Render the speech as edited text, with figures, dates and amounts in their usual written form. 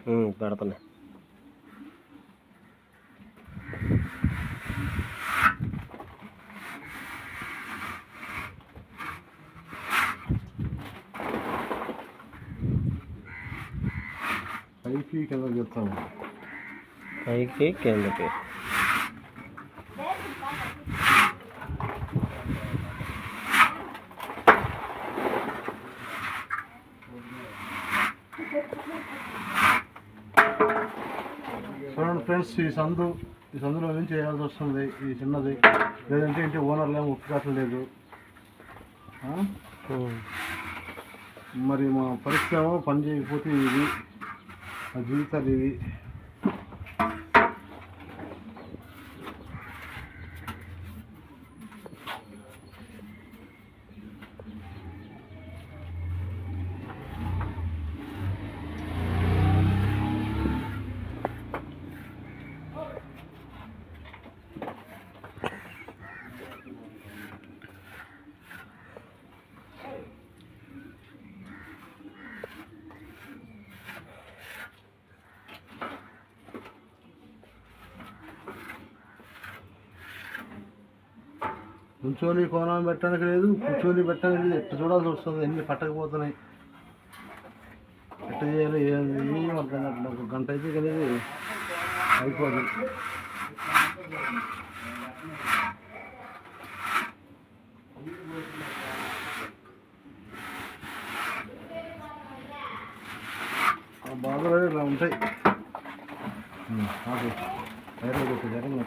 పెడుతున్నా. పైకి కిందకి చెప్తాము, పైకి కిందకి. చూడండి ఫ్రెండ్స్, ఈ సందులో నుంచి చేయాల్సి వస్తుంది. ఈ చిన్నది లేదంటే ఇంటి ఓనర్లు ఏమో ఒప్పుకోవట్లేదు. మరి మా పరిస్థితి ఏమో పని చేయకపోతే ఇది మా జీవితాలు ఇవి. కూర్చొని కోణం పెట్టడానికి లేదు, కూర్చొని పెట్టడానికి లేదు. ఎట్టు చూడాల్సి వస్తుంది, ఎన్ని పట్టకపోతున్నాయి. ఎట్ట చేయాలి ఏం అర్థం కావట్లేదు. ఒక గంట అయితే కలిగి అయిపోదు. బాగా ఇలా ఉంటాయి. వేరే కొద్ది జగన్